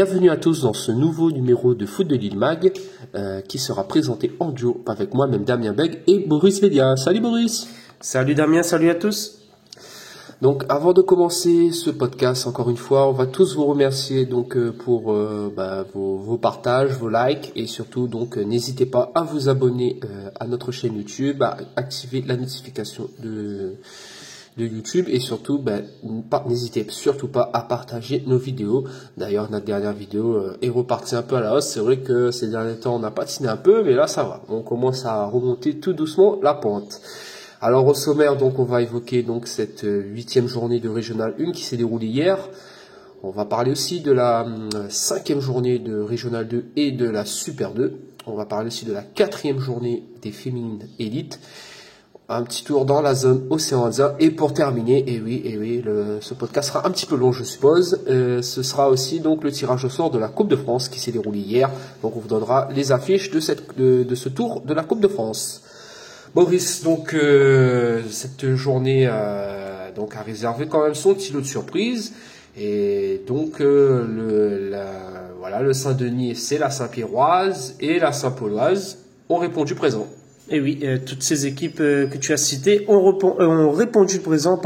bienvenue à tous dans ce nouveau numéro de Foot de Lille Mag qui sera présenté en duo avec moi-même Damien Beg et Boris Védia. Salut Boris. Salut Damien, salut à tous. Donc avant de commencer ce podcast, encore une fois, on va tous vous remercier donc pour vos partages, vos likes et surtout donc n'hésitez pas à vous abonner à notre chaîne YouTube, à activer la notification de YouTube et surtout n'hésitez surtout pas à partager nos vidéos. D'ailleurs notre dernière vidéo est repartie un peu à la hausse. C'est vrai que ces derniers temps on a patiné un peu, mais là ça va, on commence à remonter tout doucement la pente. Alors au sommaire, donc on va évoquer donc cette 8e journée de Régional 1 qui s'est déroulée hier. On va parler aussi de la 5e journée de Régional 2 et de la Super 2. On va parler aussi de la 4e journée des féminines élites. Un petit tour dans la zone Océan Indien. Et pour terminer, ce podcast sera un petit peu long je suppose. Ce sera aussi donc le tirage au sort de la Coupe de France qui s'est déroulée hier. Donc on vous donnera les affiches de ce tour de la Coupe de France. Boris, donc cette journée a réservé quand même son petit lot de surprise et donc le Saint-Denis FC, la Saint-Pierroise et la Saint-Pauloise ont répondu présent. Et oui, toutes ces équipes que tu as citées ont répondu présent,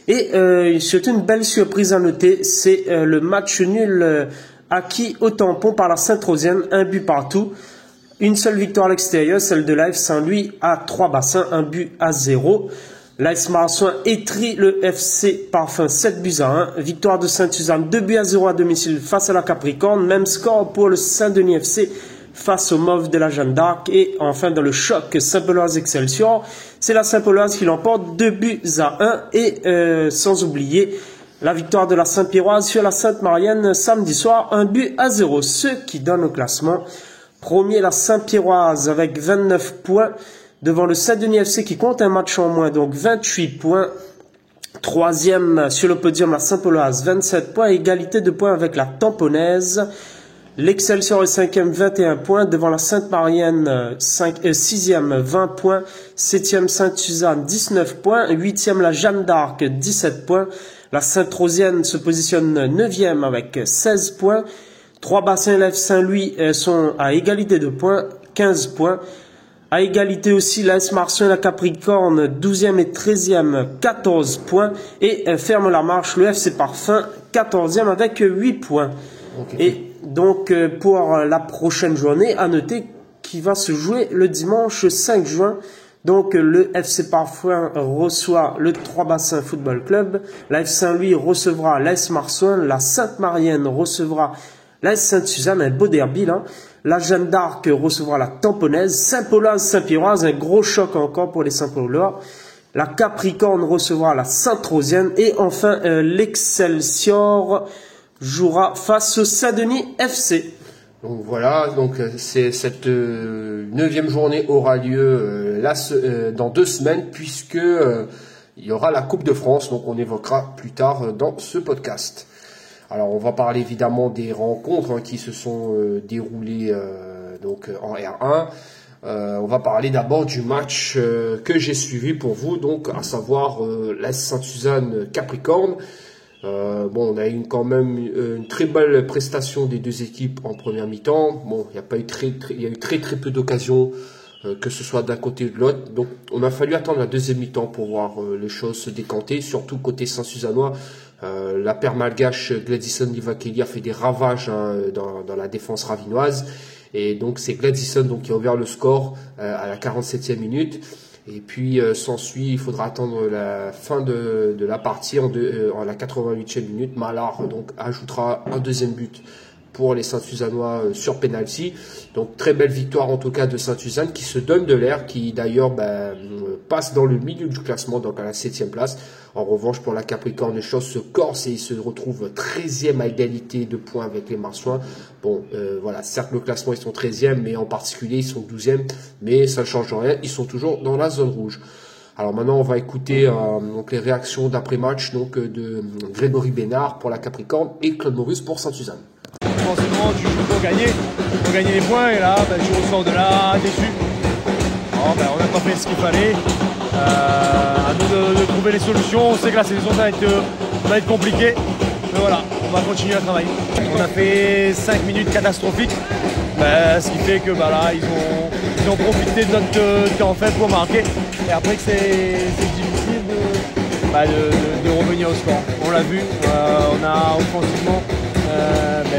et surtout une belle surprise à noter, c'est le match nul acquis au tampon par la Sainte-Rosienne, 1 but partout. Une seule victoire à l'extérieur, celle de l'AF Saint-Louis à 3 bassins, 1 but à 0. L'AS Marsouin étrit le FC Parfum 7 buts à 1. Victoire de Sainte-Suzanne 2 buts à 0 à domicile face à la Capricorne. Même score pour le Saint-Denis FC face au Mauve de la Jeanne d'Arc. Et enfin dans le choc Saint-Pauloise Excelsior, c'est la Saint-Pauloise qui l'emporte 2 buts à 1. Et sans oublier la victoire de la Saint-Pierroise sur la Sainte-Marienne samedi soir, 1 but à 0. Ce qui donne au classement. Premier, la Saint-Pierroise avec 29 points devant le Saint-Denis FC qui compte un match en moins, donc 28 points. Troisième sur le podium, la Saint-Pauloise, 27 points, égalité de points avec la Tamponaise. L'Excelsior est 5e, 21 points, devant la Sainte-Marienne, 6e, 20 points. 7e, Sainte-Suzanne, 19 points. 8e, la Jeanne d'Arc, 17 points. La Sainte-Rosienne se positionne 9e avec 16 points. 3 bassins l'AF Saint-Louis sont à égalité de points, 15 points. À égalité aussi l'AS Marsouin et la Capricorne, 12e et 13e, 14 points. Et ferme la marche le FC Parfum, 14e avec 8 points. Okay. Et donc pour la prochaine journée, à noter qui va se jouer le dimanche 5 juin. Donc le FC Parfum reçoit le 3 bassins Football Club. L'AF Saint-Louis recevra l'AS Marsouin. La Sainte-Marienne recevra la Sainte-Suzanne, un beau derby là. La Jeanne d'Arc recevra la Tamponaise. Saint-Pauloise, Saint-Pierroise, un gros choc encore pour les Saint-Paulois. La Capricorne recevra la Sainte-Rosienne. Et enfin, l'Excelsior jouera face au Saint-Denis FC. Donc voilà, c'est cette 9e journée aura lieu dans 2 semaines puisque il y aura la Coupe de France. Donc on évoquera plus tard dans ce podcast. Alors on va parler évidemment des rencontres qui se sont déroulées en R1. On va parler d'abord du match que j'ai suivi pour vous, donc à savoir la Sainte-Suzanne Capricorne. On a eu quand même une très belle prestation des deux équipes en première mi-temps. Bon, il y a eu très peu d'occasions, que ce soit d'un côté ou de l'autre. Donc on a fallu attendre la deuxième mi-temps pour voir les choses se décanter, surtout côté Saint-Suzannois. La paire malgache Gladysson Livakeli a fait des ravages dans la défense ravinoise. Et donc c'est Gladysson qui a ouvert le score à la 47e minute. Et puis s'ensuit, il faudra attendre la fin de la partie en la 88e minute. Mallard ajoutera un deuxième but pour les Saint-Suzannois sur penalty. Donc très belle victoire en tout cas de Sainte-Suzanne qui se donne de l'air, qui d'ailleurs passe dans le milieu du classement, donc à la 7e place. En revanche pour la Capricorne, les choses se corsent et ils se retrouvent 13e à égalité de points avec les Marsouins. Bon certes le classement ils sont 13e, mais en particulier ils sont 12e, mais ça ne change rien, ils sont toujours dans la zone rouge. Alors maintenant on va écouter les réactions d'après-match de Grégory Bénard pour la Capricorne et Claude Maurice pour Sainte-Suzanne. Forcément, tu joues pour gagner les points, et là, je ressors de là déçu. On n'a pas fait ce qu'il fallait. À nous de trouver les solutions. On sait que la saison va être compliquée. Mais voilà, on va continuer à travailler. On a fait 5 minutes catastrophiques, ce qui fait que là, ils ont profité de notre temps fait pour marquer. Et après que c'est difficile de revenir au score. On l'a vu, on a offensivement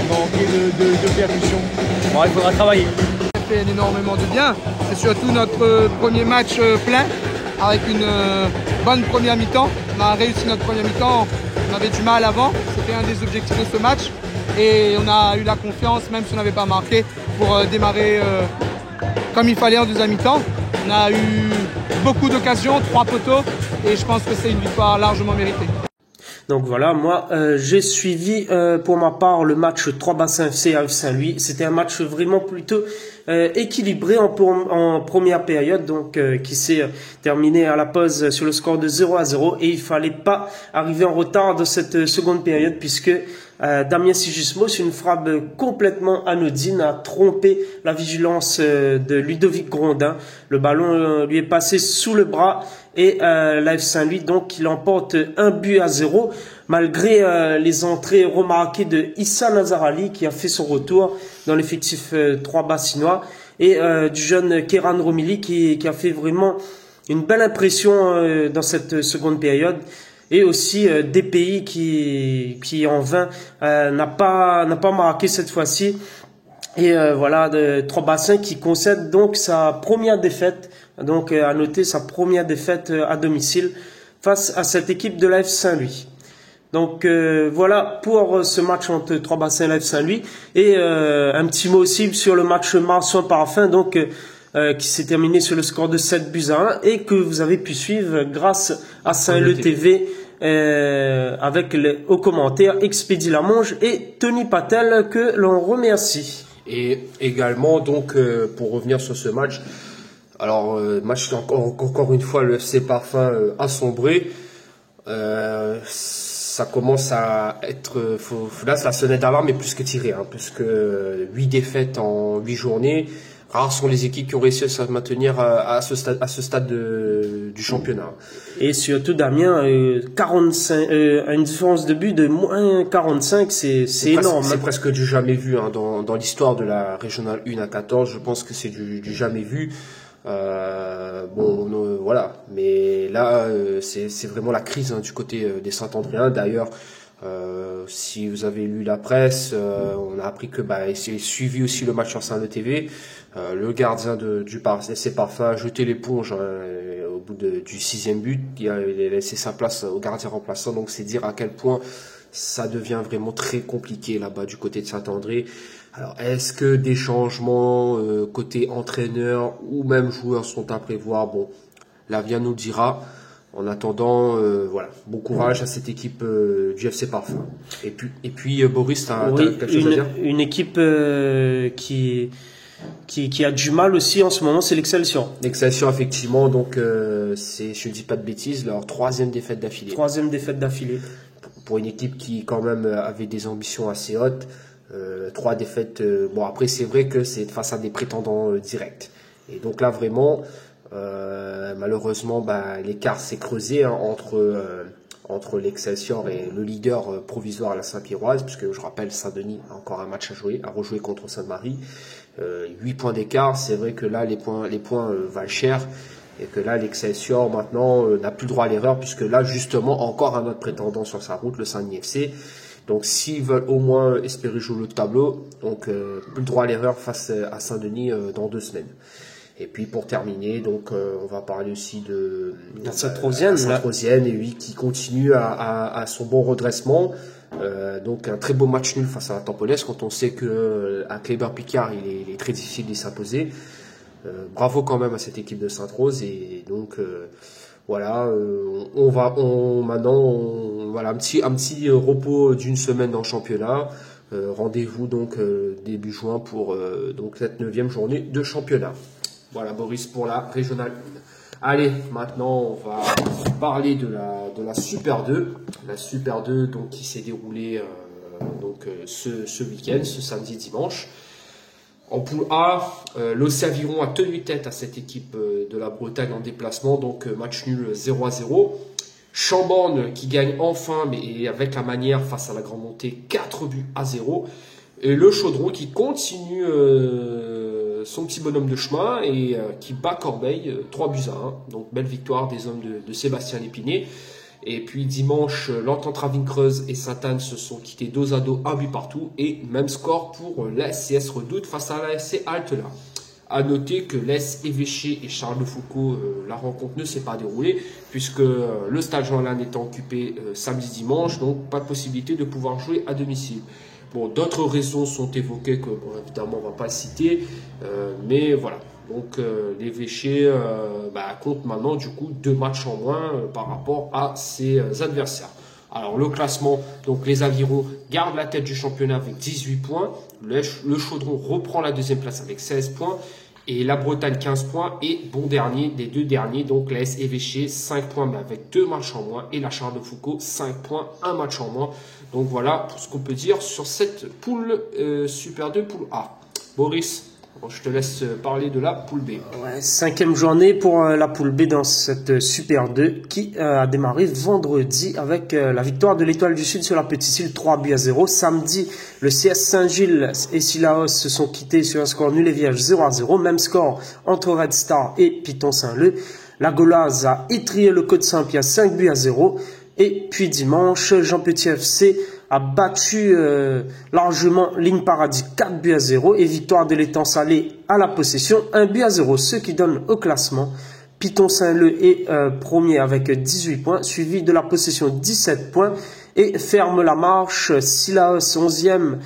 manqué de percussion. Bon, il faudra travailler. Ça fait énormément de bien. C'est surtout notre premier match plein avec une bonne première mi-temps. On a réussi notre première mi-temps. On avait du mal avant. C'était un des objectifs de ce match. Et on a eu la confiance, même si on n'avait pas marqué, pour démarrer comme il fallait en deuxième mi-temps. On a eu beaucoup d'occasions, 3 poteaux. Et je pense que c'est une victoire largement méritée. Donc voilà, moi j'ai suivi pour ma part le match 3 Bassins FC à Saint-Louis. C'était un match vraiment plutôt équilibré en première période, donc qui s'est terminé à la pause sur le score de 0-0, et il fallait pas arriver en retard de cette seconde période puisque Damien Sigismond, sur une frappe complètement anodine, a trompé la vigilance de Ludovic Grondin. Le ballon lui est passé sous le bras et l'AF Saint-Louis, donc, il emporte 1-0 malgré les entrées remarquées de Issa Nazarali qui a fait son retour dans l'effectif 3 bassinois, et du jeune Kéran Romili qui a fait vraiment une belle impression dans cette seconde période. Et aussi DPI qui en vain n'a pas marqué cette fois-ci. Et voilà, 3 Bassins qui concède donc sa première défaite. Donc à noter sa première défaite à domicile face à cette équipe de l'AF Saint-Louis. Donc voilà pour ce match entre 3 Bassins et l'AF Saint-Louis. Et un petit mot aussi sur le match Marsan-Parfin, donc qui s'est terminé sur le score de 7-1 et que vous avez pu suivre grâce à Saint-Le TV avec aux commentaires Expédie Lamonge et Tony Patel, que l'on remercie. Et également donc pour revenir sur ce match, alors match encore une fois le FC Parfin a sombré. Ça commence à être là, la sonnette d'alarme est plus que tirée, puisque 8 défaites en 8 journées. Rares sont les équipes qui ont réussi à se maintenir à ce stade du championnat. Et surtout Damien, 45, une différence de but de moins 45, c'est énorme. C'est presque du jamais vu dans l'histoire de la régionale 1 à 14. Je pense que c'est du jamais vu. Voilà, mais là c'est vraiment la crise du côté des Saint-Andréens. D'ailleurs, si vous avez lu la presse, on a appris que il s'est suivi aussi le match sur Saint-Le TV. Le gardien du FC Parfin a jeté l'éponge au bout du 6e but. Il a laissé sa place au gardien remplaçant. Donc c'est dire à quel point ça devient vraiment très compliqué là-bas du côté de Saint-André. Alors est-ce que des changements côté entraîneur ou même joueurs sont à prévoir? Bon, l'avenir nous le dira. En attendant, voilà, bon courage à cette équipe du FC Parfin. Et puis Boris, t'as quelque chose à dire? Une équipe qui a du mal aussi en ce moment, c'est l'Excelsior. L'Excelsior, effectivement, donc c'est, je ne dis pas de bêtises, leur 3e défaite d'affilée. 3e défaite d'affilée. Pour une équipe qui quand même avait des ambitions assez hautes, 3 défaites. Bon, après c'est vrai que c'est face à des prétendants directs. Et donc là vraiment, malheureusement, l'écart s'est creusé entre l'Excelsior et le leader provisoire à la Saint-Pierroise, puisque je rappelle, Saint-Denis a encore un match à rejouer contre Sainte-Marie. 8 points d'écart, c'est vrai que là les points valent cher, et que là l'Excelsior maintenant n'a plus le droit à l'erreur, puisque là justement encore un autre prétendant sur sa route, le Saint-Denis FC. Donc s'ils veulent au moins espérer jouer le tableau, donc plus le droit à l'erreur face à Saint-Denis dans 2 semaines. Et puis pour terminer, donc on va parler aussi de la Saint-Rosienne, et oui, qui continue à son bon redressement. Donc un très beau match nul face à la Tampolaise, quand on sait que à Kléber-Picard il est très difficile d'y s'imposer. Bravo quand même à cette équipe de Sainte-Rose. Et donc voilà, voilà un petit repos d'1 semaine dans le championnat. Rendez-vous donc début juin pour donc cette 9e journée de championnat. Voilà Boris pour la régionale 1. Allez, maintenant on va parler de la Super 2. La Super 2 donc, qui s'est déroulée ce week-end, ce samedi dimanche. En poule A, l'OC Aviron a tenu tête à cette équipe de la Bretagne en déplacement, donc match nul 0-0. Chambord qui gagne enfin, mais avec la manière face à la grande montée, 4-0. Et le Chaudron qui continue son petit bonhomme de chemin et qui bat Corbeil 3-1. Donc belle victoire des hommes de Sébastien Lépiné. Et puis dimanche, l'Entente Ravine-Creuse et Sainte-Anne se sont quittés dos à dos, un but partout. Et même score pour la SCS Redoute face à la SC Halte-là. À noter que l'Es Évêché et Charles de Foucault, la rencontre ne s'est pas déroulée puisque le stade Jean-Alain étant occupé samedi-dimanche, donc pas de possibilité de pouvoir jouer à domicile. Bon, d'autres raisons sont évoquées que, bon, évidemment, on ne va pas citer, mais voilà. Donc, l'Évêché compte maintenant, du coup, 2 matchs en moins par rapport à ses adversaires. Alors, le classement, donc les Avirons gardent la tête du championnat avec 18 points. Le Chaudron reprend la deuxième place avec 16 points. Et la Bretagne, 15 points. Et bon dernier, des 2 derniers, donc la S Évêché, 5 points, mais avec 2 matchs en moins. Et la Charles de Foucault, 5 points, 1 match en moins. Donc voilà pour ce qu'on peut dire sur cette poule Super 2, poule A. Boris, je te laisse parler de la poule B. Ouais, 5e journée pour la poule B dans cette Super 2 qui a démarré vendredi avec la victoire de l'Étoile du Sud sur la Petite Île 3-0. Samedi, le CS Saint-Gilles et Sillaos se sont quittés sur un score nul et vierge 0-0. Même score entre Red Star et Piton Saint-Leu. La Gauloise a étrié le Côte Saint-Pierre 5-0. Et puis dimanche, Jean Petit FC a battu largement Ligne Paradis 4-0 et victoire de l'Étang Salé à la possession 1-0, ce qui donne au classement Piton Saint-Leu est premier avec 18 points, suivi de la possession 17 points et ferme la marche Sillaos 11e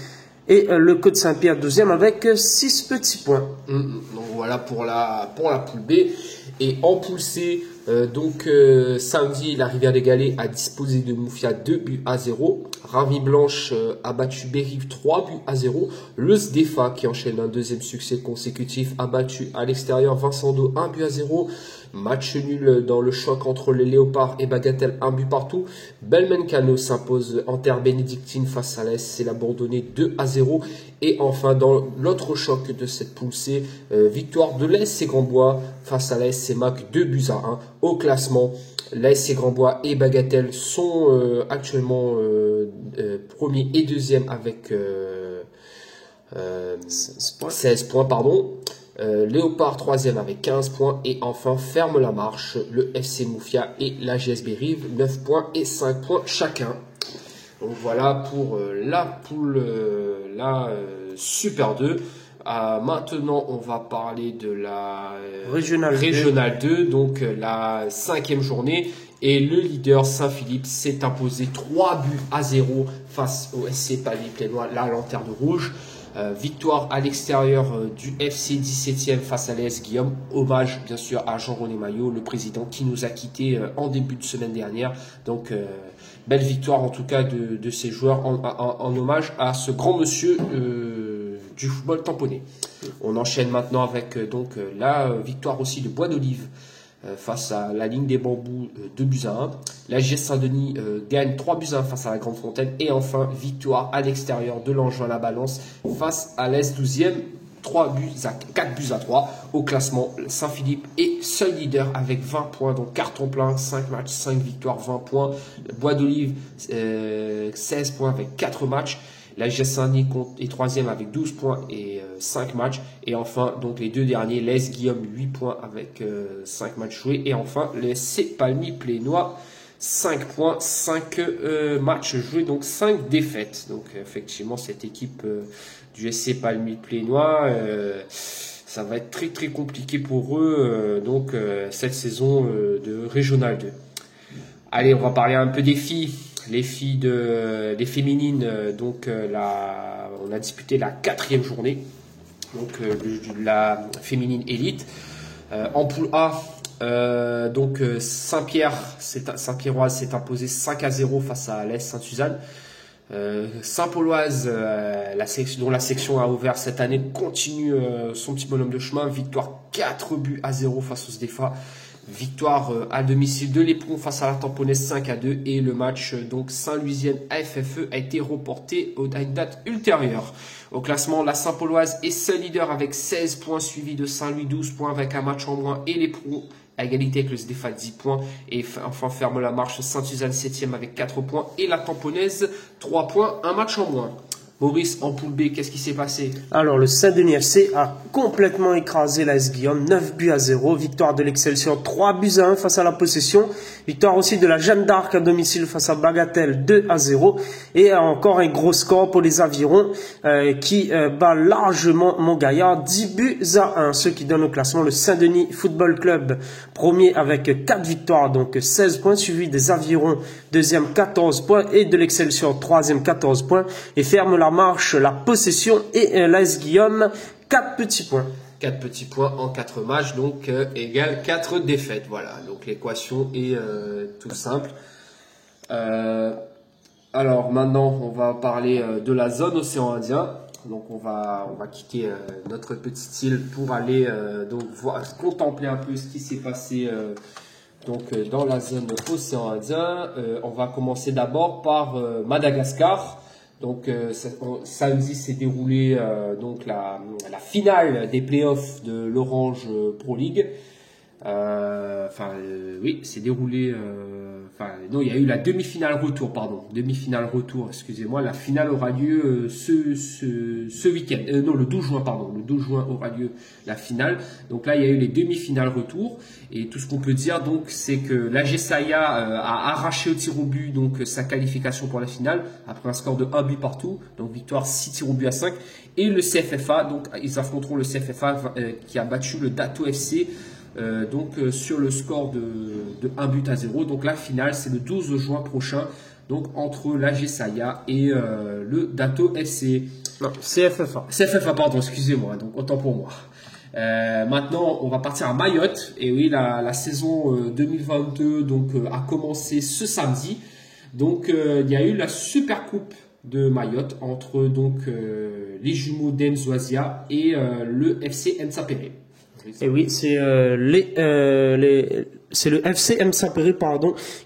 et le Côte Saint-Pierre 12e avec 6 petits points. Donc voilà pour la poule B. Et en poule C, samedi, la Rivière des Galets a disposé de Moufia 2-0. Ravi Blanche a battu Bérive 3-0. Le SDEFA, qui enchaîne un deuxième succès consécutif, a battu à l'extérieur Vincent d'Eau 1-0. Match nul dans le choc entre les Léopards et Bagatelle, 1 but partout. Belmencano s'impose en terre bénédictine face à l'Est, c'est la Bourdonnais 2-0. Et enfin, dans l'autre choc de cette poule C, victoire de l'ASC Grandbois face à l'ASC Mac 2-1. Au classement, l'ASC Grandbois et Bagatelle sont actuellement premier et deuxième avec 16 points. Léopard 3e avec 15 points et enfin ferme la marche le FC Moufia et la GSB Rive 9 points et 5 points chacun. Donc voilà pour la poule Super 2. Maintenant on va parler de la Régionale 2, donc la 5e journée, et le leader Saint-Philippe s'est imposé 3-0 face au SC Palier-Plénois, la Lanterne Rouge. Victoire à l'extérieur du FC 17e face à l'AS Guillaume. Hommage bien sûr à Jean-René Maillot, le président qui nous a quittés en début de semaine dernière. Donc belle victoire en tout cas de ces joueurs en hommage à ce grand monsieur du football tamponné. On enchaîne maintenant avec la victoire aussi de Bois d'Olive face à la Ligne des Bambous 2-1. La GS Saint-Denis gagne 3-1 face à la Grande Fontaine. Et enfin, victoire à l'extérieur de l'Angevin-la-Balance face à l'Est 12e. 4-3. Au classement, Saint-Philippe est seul leader avec 20 points. Donc carton plein, 5 matchs, 5 victoires, 20 points. Bois d'Olive, 16 points avec 4 matchs. La GS Saint-Denis est 3e avec 12 points et 5 matchs. Et enfin, donc les deux derniers, l'AS Guillaume, 8 points avec 5 matchs joués. Et enfin, le SC Palmy-Plénois, 5 points, 5 matchs joués, donc 5 défaites. Donc effectivement, cette équipe du SC Palmy-Plénois, ça va être très très compliqué pour eux, cette saison de Régionale 2. Allez, on va parler un peu des filles. Les féminines, on a disputé la 4e journée, la féminine élite. En poule A, Saint-Pierroise s'est imposé 5-0 face à l'Est Sainte-Suzanne. Saint-Pauloise, dont la section a ouvert cette année, continue son petit bonhomme de chemin. Victoire 4-0 face au SDEFA. Victoire à domicile de l'Éperon face à la Tamponnaise 5-2 et le match Saint-Louisienne AFFE a été reporté à une date ultérieure. Au classement, la Saint-Pauloise est seul leader avec 16 points suivi de Saint-Louis 12 points avec un match en moins et l'Éperon à égalité avec le SDFA 10 points. Et enfin ferme la marche Sainte-Suzanne 7e avec 4 points. Et la Tamponnaise 3 points, un match en moins. Maurice, en poule B, qu'est-ce qui s'est passé? Alors, le Saint-Denis FC a complètement écrasé l'AS Guillaume, 9-0. Victoire de l'Excelsior, 3-1 face à la Possession. Victoire aussi de la Jeanne d'Arc à domicile face à Bagatelle, 2-0. Et encore un gros score pour les Avirons qui bat largement Montgaillard, 10-1. Ce qui donne au classement le Saint-Denis Football Club, premier avec 4 victoires, donc 16 points, suivi des Avirons, deuxième 14 points, et de l'Excelsior, troisième 14 points. Et ferme la marche, la Possession et l'AS Guillaume, 4 petits points. 4 petits points en 4 matchs, donc égale 4 défaites. Voilà, donc l'équation est tout simple. Alors maintenant, on va parler de la zone océan Indien. Donc on va quitter notre petite île pour aller contempler un peu ce qui s'est passé dans la zone océan Indien. On va commencer d'abord par Madagascar. Donc samedi s'est déroulé la finale des playoffs de l'Orange Pro League. C'est déroulé. Il y a eu la demi-finale retour, excusez-moi. La finale aura lieu ce week-end. Le 12 juin, Le 12 juin aura lieu la finale. Donc là, il y a eu les demi-finales retour. Et tout ce qu'on peut dire, donc, c'est que l'AG Saya a arraché au tir au but sa qualification pour la finale après un score de 1 but partout. Donc victoire 6 tirs au but à 5. Et le CFFA, donc ils affronteront le CFFA qui a battu le Dato FC. Sur le score de 1 but à 0. Donc la finale, c'est le 12 juin prochain, donc entre l'AG Saya et le Dato FC. Non, CFFA. CFFA, pardon, excusez-moi, donc autant pour moi. Maintenant, on va partir à Mayotte. Et oui, la saison 2022 a commencé ce samedi. Donc il y a eu la Super Coupe de Mayotte entre les jumeaux d'Mzouazia et le FC Msapéré. Et oui, c'est le FC Msapéré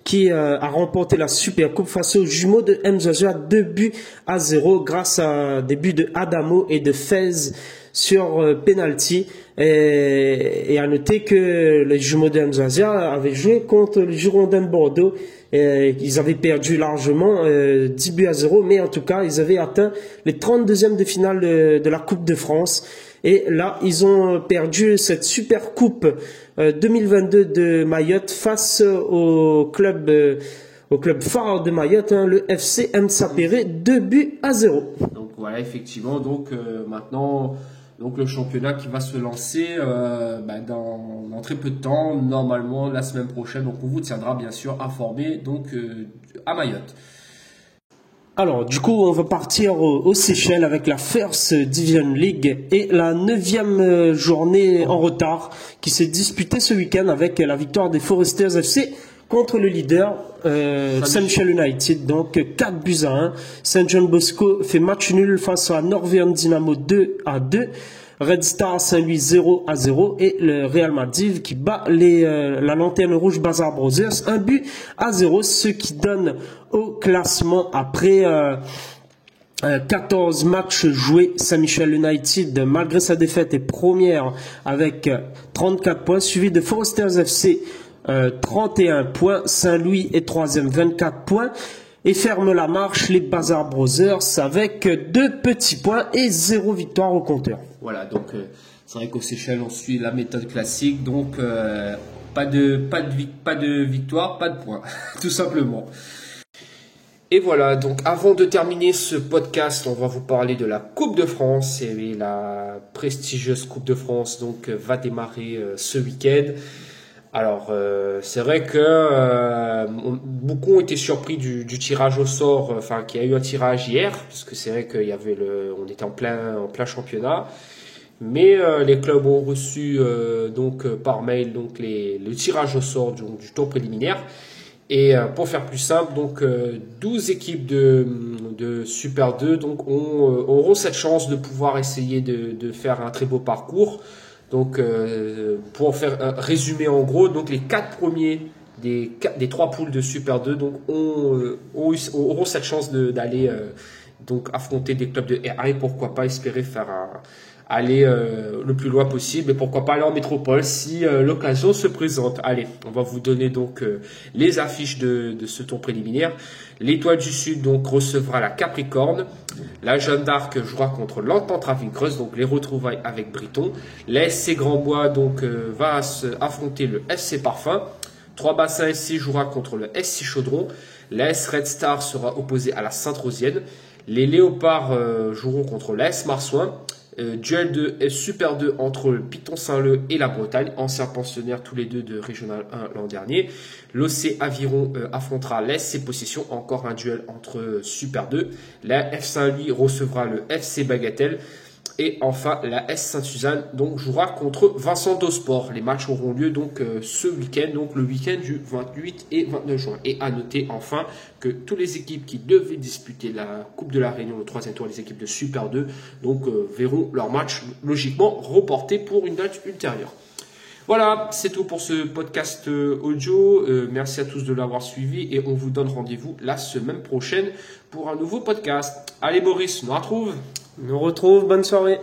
qui a remporté la Super Coupe face aux jumeaux de Mzouazia, 2-0 grâce à des buts de Adamo et de Fez sur penalty. Et à noter que les jumeaux de Mzouazia avaient joué contre les Girondins de Bordeaux. Ils avaient perdu largement 10-0, mais en tout cas, ils avaient atteint les 32e de finale de la Coupe de France. Et là, ils ont perdu cette Super Coupe 2022 de Mayotte face au club phare de Mayotte, le FC Msapéré, 2-0. Donc voilà, effectivement, maintenant, le championnat qui va se lancer dans très peu de temps, normalement la semaine prochaine. Donc on vous tiendra bien sûr informé à Mayotte. Alors, du coup, on va partir aux Seychelles avec la First Division League et la 9e journée en retard qui s'est disputée ce week-end avec la victoire des Foresters FC contre le leader Saint Michel United, donc 4-1. Saint John Bosco fait match nul face à Northern Dynamo 2-2. Red Star Saint-Louis 0-0 et le Real Madrid qui bat la Lanterne Rouge Bazar Brothers 1-0, ce qui donne au classement après 14 matchs joués. Saint-Michel United, malgré sa défaite, est première avec 34 points, suivi de Foresters FC 31 points. Saint-Louis est troisième, 24 points. Et ferme la marche les Bazar Brothers avec 2 petits points et 0 victoire au compteur. Voilà, donc c'est vrai qu'au Seychelles, on suit la méthode classique, donc pas de victoire, pas de points, tout simplement. Et voilà, donc avant de terminer ce podcast, on va vous parler de la Coupe de France. Et la prestigieuse Coupe de France va démarrer ce week-end. Alors, c'est vrai que beaucoup ont été surpris du tirage au sort, qu'il y a eu un tirage hier, parce que c'est vrai qu'il y avait on était en plein championnat, mais les clubs ont reçu par mail le tirage au sort du tour préliminaire. Et pour faire plus simple, 12 équipes de Super 2 auront cette chance de pouvoir essayer de faire un très beau parcours. Donc, pour faire un résumé en gros, les 4 premiers des 3 poules de Super 2 auront cette chance d'aller affronter des clubs de R1 et pourquoi pas espérer faire aller le plus loin possible et pourquoi pas aller en métropole si l'occasion se présente. Allez, on va vous donner donc les affiches de ce tour préliminaire. L'Étoile du Sud donc recevra la Capricorne. La Jeanne d'Arc jouera contre l'Entente Ravine-Creuse, donc les retrouvailles avec Briton. La SC Grandbois donc va affronter le FC Parfum. Trois-Bassins SC jouera contre le SC Chaudron. La S Red Star sera opposée à la Sainte-Rosienne. Les Léopards joueront contre la S Marsouin. Duel de Super 2 entre le Piton Saint-Leu et la Bretagne, anciens pensionnaires tous les deux de Régional 1 l'an dernier. L'OC Aviron affrontera l'SC Possession, encore un duel entre Super 2. La F Saint-Louis recevra le FC Bagatelle. Et enfin, la S Sainte-Suzanne donc jouera contre Vincent Dosport. Les matchs auront lieu donc ce week-end, donc le week-end du 28 et 29 juin. Et à noter enfin que toutes les équipes qui devaient disputer la Coupe de la Réunion, le 3e tour, les équipes de Super 2, donc verront leur match logiquement reporté pour une date ultérieure. Voilà, c'est tout pour ce podcast audio. Merci à tous de l'avoir suivi et on vous donne rendez-vous la semaine prochaine pour un nouveau podcast. Allez Boris, on nous retrouve. On nous retrouve, bonne soirée.